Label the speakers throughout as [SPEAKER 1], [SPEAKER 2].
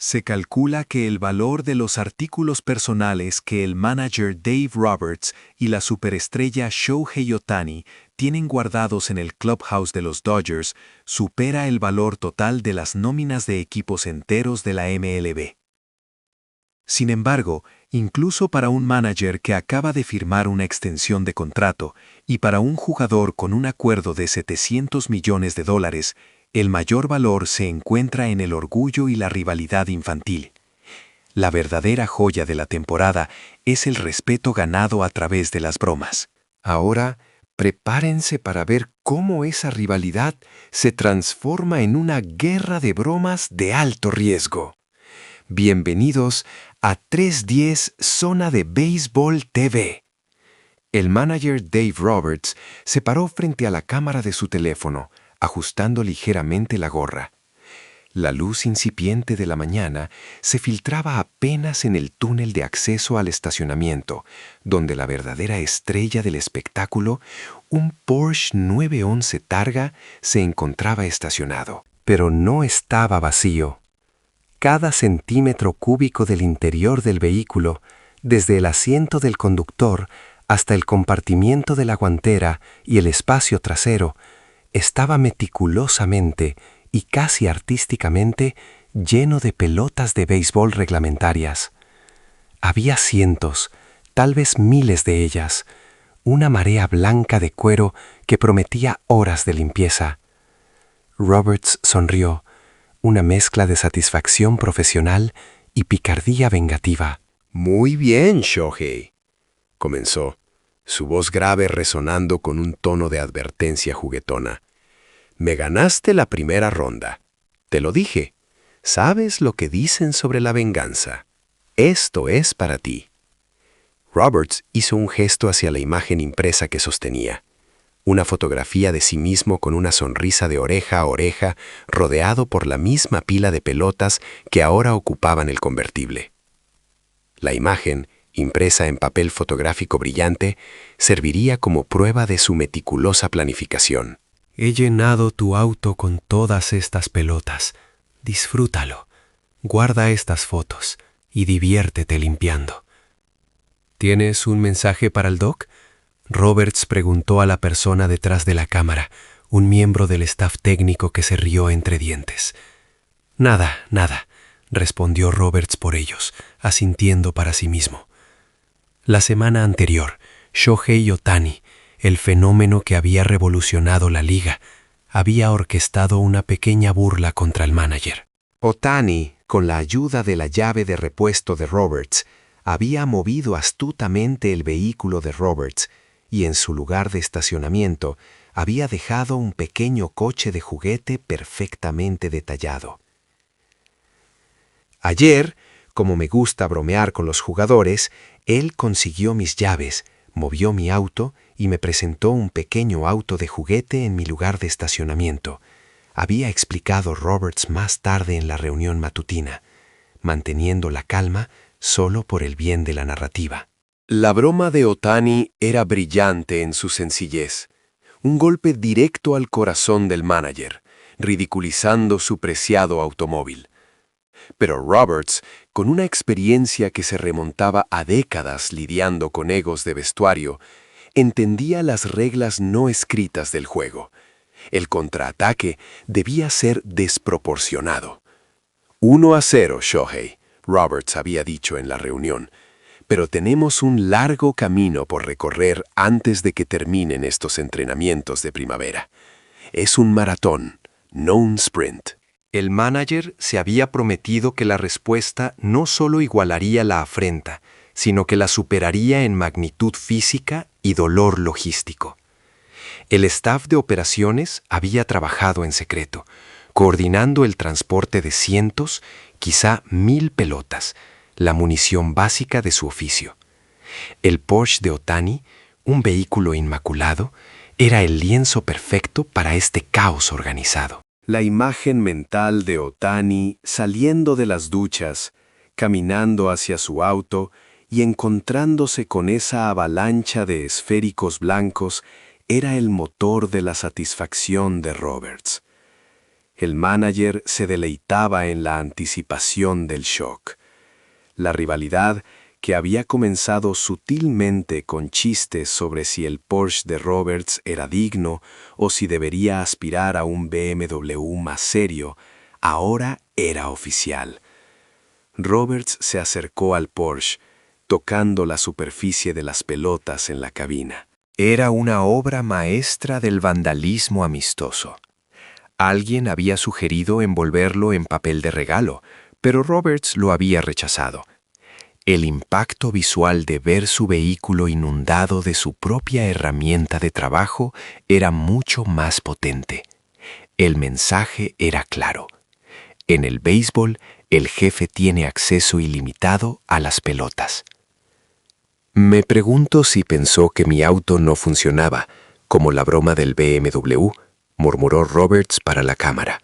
[SPEAKER 1] Se calcula que el valor de los artículos personales que el manager Dave Roberts y la superestrella Shohei Ohtani tienen guardados en el clubhouse de los Dodgers supera el valor total de las nóminas de equipos enteros de la MLB. Sin embargo, incluso para un manager que acaba de firmar una extensión de contrato y para un jugador con un acuerdo de $700 millones, el mayor valor se encuentra en el orgullo y la rivalidad infantil. La verdadera joya de la temporada es el respeto ganado a través de las bromas.
[SPEAKER 2] Ahora, prepárense para ver cómo esa rivalidad se transforma en una guerra de bromas de alto riesgo. Bienvenidos a 310 Zona de Béisbol TV. El manager Dave Roberts se paró frente a la cámara de su teléfono, ajustando ligeramente la gorra. La luz incipiente de la mañana se filtraba apenas en el túnel de acceso al estacionamiento, donde la verdadera estrella del espectáculo, un Porsche 911 Targa, se encontraba estacionado. Pero no estaba vacío. Cada centímetro cúbico del interior del vehículo, desde el asiento del conductor hasta el compartimiento de la guantera y el espacio trasero, estaba meticulosamente y casi artísticamente lleno de pelotas de béisbol reglamentarias. Había cientos, tal vez miles de ellas, una marea blanca de cuero que prometía horas de limpieza. Roberts sonrió, una mezcla de satisfacción profesional y picardía vengativa.
[SPEAKER 3] «Muy bien, Shohei», comenzó, su voz grave resonando con un tono de advertencia juguetona. «Me ganaste la primera ronda. Te lo dije. ¿Sabes lo que dicen sobre la venganza? Esto es para ti». Roberts hizo un gesto hacia la imagen impresa que sostenía. Una fotografía de sí mismo con una sonrisa de oreja a oreja, rodeado por la misma pila de pelotas que ahora ocupaban el convertible. La imagen, impresa en papel fotográfico brillante, serviría como prueba de su meticulosa planificación.
[SPEAKER 2] «He llenado tu auto con todas estas pelotas. Disfrútalo. Guarda estas fotos y diviértete limpiando». «¿Tienes un mensaje para el Doc?», Roberts preguntó a la persona detrás de la cámara, un miembro del staff técnico que se rió entre dientes. «Nada, respondió Roberts por ellos, asintiendo para sí mismo. La semana anterior, Shohei Ohtani, el fenómeno que había revolucionado la liga, había orquestado una pequeña burla contra el manager.
[SPEAKER 1] Ohtani, con la ayuda de la llave de repuesto de Roberts, había movido astutamente el vehículo de Roberts y en su lugar de estacionamiento había dejado un pequeño coche de juguete perfectamente detallado. Ayer, como me gusta bromear con los jugadores, él consiguió mis llaves, movió mi auto y me presentó un pequeño auto de juguete en mi lugar de estacionamiento. Había explicado Roberts más tarde en la reunión matutina, manteniendo la calma solo por el bien de la narrativa.
[SPEAKER 3] La broma de Ohtani era brillante en su sencillez. Un golpe directo al corazón del manager, ridiculizando su preciado automóvil. Pero Roberts, con una experiencia que se remontaba a décadas lidiando con egos de vestuario, entendía las reglas no escritas del juego. El contraataque debía ser desproporcionado. 1-0, Shohei, Roberts había dicho en la reunión. Pero tenemos un largo camino por recorrer antes de que terminen estos entrenamientos de primavera. Es un maratón, no un sprint.
[SPEAKER 2] El manager se había prometido que la respuesta no solo igualaría la afrenta, sino que la superaría en magnitud física y dolor logístico. El staff de operaciones había trabajado en secreto, coordinando el transporte de cientos, quizá 1000 pelotas, la munición básica de su oficio. El Porsche de Ohtani, un vehículo inmaculado, era el lienzo perfecto para este caos organizado.
[SPEAKER 3] La imagen mental de Ohtani saliendo de las duchas, caminando hacia su auto y encontrándose con esa avalancha de esféricos blancos era el motor de la satisfacción de Roberts. El manager se deleitaba en la anticipación del shock. La rivalidad, que había comenzado sutilmente con chistes sobre si el Porsche de Roberts era digno o si debería aspirar a un BMW más serio, ahora era oficial. Roberts se acercó al Porsche, tocando la superficie de las pelotas en la cabina.
[SPEAKER 2] Era una obra maestra del vandalismo amistoso. Alguien había sugerido envolverlo en papel de regalo, pero Roberts lo había rechazado. El impacto visual de ver su vehículo inundado de su propia herramienta de trabajo era mucho más potente. El mensaje era claro. En el béisbol, el jefe tiene acceso ilimitado a las pelotas. Me pregunto si pensó que mi auto no funcionaba, como la broma del BMW, murmuró Roberts para la cámara,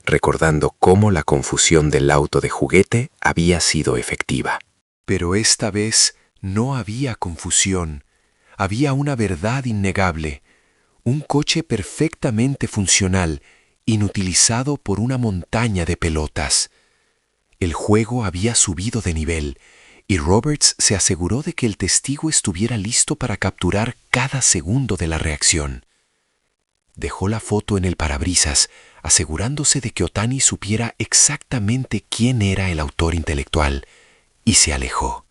[SPEAKER 2] recordando cómo la confusión del auto de juguete había sido efectiva.
[SPEAKER 1] Pero esta vez no había confusión. Había una verdad innegable. Un coche perfectamente funcional, inutilizado por una montaña de pelotas. El juego había subido de nivel, y Roberts se aseguró de que el testigo estuviera listo para capturar cada segundo de la reacción. Dejó la foto en el parabrisas, asegurándose de que Ohtani supiera exactamente quién era el autor intelectual, y se alejó.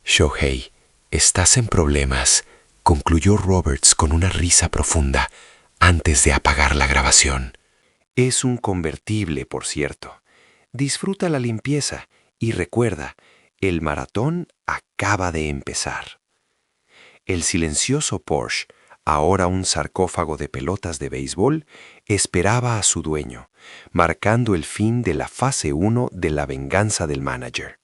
[SPEAKER 1] Shohei, estás en problemas, concluyó Roberts con una risa profunda antes de apagar la grabación.
[SPEAKER 2] Es un convertible, por cierto. Disfruta la limpieza y recuerda, el maratón acaba de empezar. El silencioso Porsche, ahora un sarcófago de pelotas de béisbol, esperaba a su dueño, marcando el fin de la fase 1 de la venganza del manager.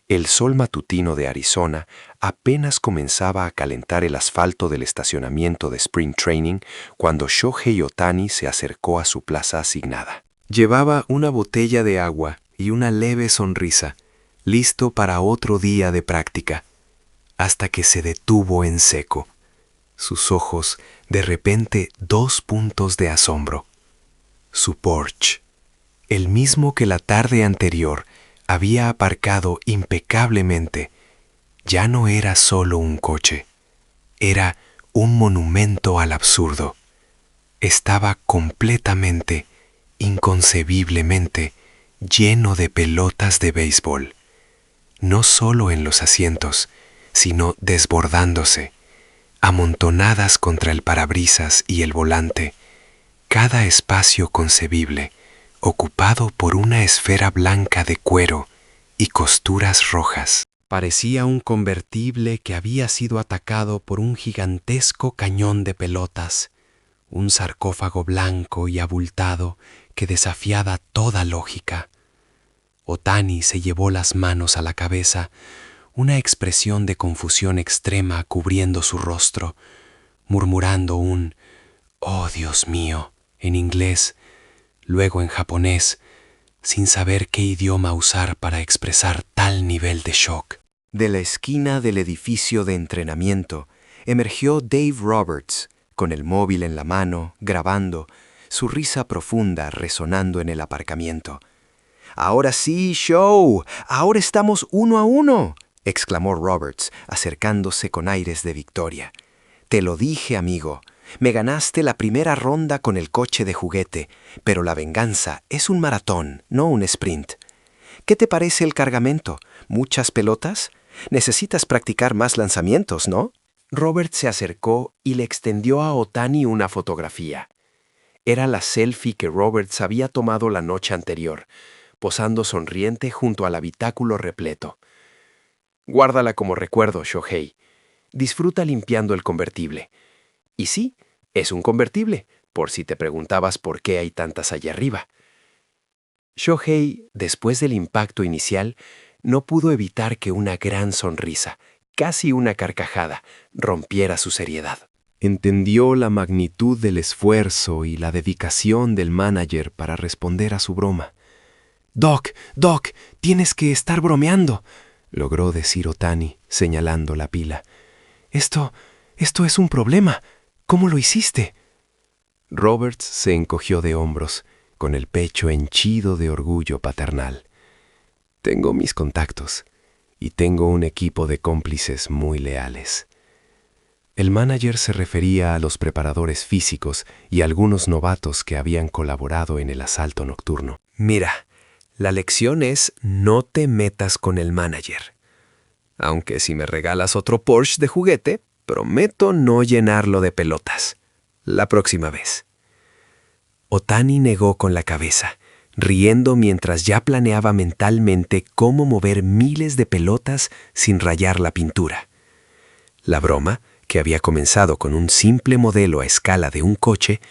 [SPEAKER 2] El sol matutino de Arizona apenas comenzaba a calentar el asfalto del estacionamiento de Spring Training cuando Shohei Ohtani se acercó a su plaza asignada. Llevaba una botella de agua y una leve sonrisa, listo para otro día de práctica, hasta que se detuvo en seco. Sus ojos, de repente, 2 puntos de asombro. Su Porsche, el mismo que la tarde anterior, había aparcado impecablemente. Ya no era solo un coche, era un monumento al absurdo. Estaba completamente, inconcebiblemente, lleno de pelotas de béisbol, no solo en los asientos, sino desbordándose, amontonadas contra el parabrisas y el volante, cada espacio concebible, ocupado por una esfera blanca de cuero y costuras rojas. Parecía un convertible que había sido atacado por un gigantesco cañón de pelotas, un sarcófago blanco y abultado que desafiaba toda lógica. Ohtani se llevó las manos a la cabeza, una expresión de confusión extrema cubriendo su rostro, murmurando un «Oh, Dios mío», en inglés, luego en japonés, sin saber qué idioma usar para expresar tal nivel de shock. De la esquina del edificio de entrenamiento emergió Dave Roberts, con el móvil en la mano, grabando, su risa profunda resonando en el aparcamiento. «Ahora sí, show, ahora estamos 1-1», exclamó Roberts, acercándose con aires de victoria. «Te lo dije, amigo. Me ganaste la primera ronda con el coche de juguete, pero la venganza es un maratón, no un sprint. ¿Qué te parece el cargamento? ¿Muchas pelotas? Necesitas practicar más lanzamientos, ¿no?» Robert se acercó y le extendió a Ohtani una fotografía. Era la selfie que Roberts había tomado la noche anterior, posando sonriente junto al habitáculo repleto. «Guárdala como recuerdo, Shohei. Disfruta limpiando el convertible». Y sí, es un convertible, por si te preguntabas por qué hay tantas allá arriba. Shohei, después del impacto inicial, no pudo evitar que una gran sonrisa, casi una carcajada, rompiera su seriedad. Entendió la magnitud del esfuerzo y la dedicación del manager para responder a su broma. «Doc, tienes que estar bromeando», logró decir Ohtani, señalando la pila. Esto es un problema. ¿Cómo lo hiciste?» Roberts se encogió de hombros, con el pecho henchido de orgullo paternal. Tengo mis contactos y tengo un equipo de cómplices muy leales. El manager se refería a los preparadores físicos y algunos novatos que habían colaborado en el asalto nocturno.
[SPEAKER 4] Mira, la lección es no te metas con el manager. Aunque si me regalas otro Porsche de juguete, prometo no llenarlo de pelotas. La próxima vez. Otani negó con la cabeza, riendo mientras ya planeaba mentalmente cómo mover miles de pelotas sin rayar la pintura. La broma, que había comenzado con un simple modelo a escala de un coche,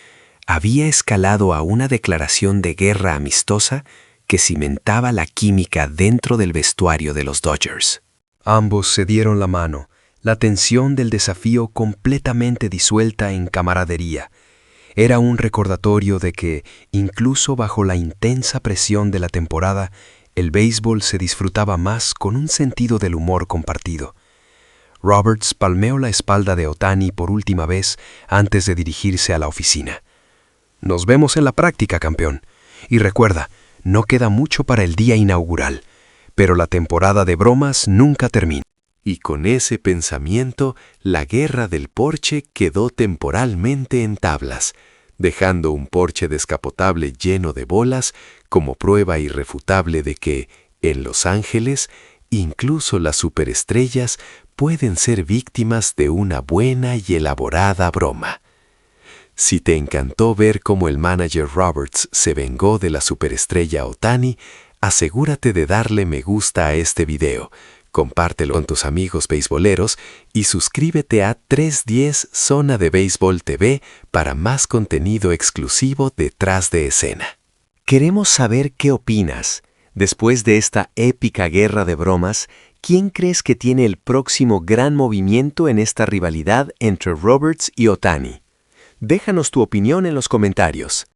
[SPEAKER 4] había escalado a una declaración de guerra amistosa que cimentaba la química dentro del vestuario de los Dodgers. Ambos se dieron la mano, la tensión del desafío completamente disuelta en camaradería. Era un recordatorio de que, incluso bajo la intensa presión de la temporada, el béisbol se disfrutaba más con un sentido del humor compartido. Roberts palmeó la espalda de Otani por última vez antes de dirigirse a la oficina. Nos vemos en la práctica, campeón. Y recuerda, no queda mucho para el día inaugural, pero la temporada de bromas nunca termina.
[SPEAKER 3] Y con ese pensamiento, la guerra del Porsche quedó temporalmente en tablas, dejando un Porsche descapotable lleno de bolas como prueba irrefutable de que, en Los Ángeles, incluso las superestrellas pueden ser víctimas de una buena y elaborada broma. Si te encantó ver cómo el manager Roberts se vengó de la superestrella Otani, asegúrate de darle me gusta a este video, compártelo con tus amigos beisboleros y suscríbete a 310 Zona de Béisbol TV para más contenido exclusivo detrás de escena.
[SPEAKER 4] Queremos saber qué opinas. Después de esta épica guerra de bromas, ¿quién crees que tiene el próximo gran movimiento en esta rivalidad entre Roberts y Otani? Déjanos tu opinión en los comentarios.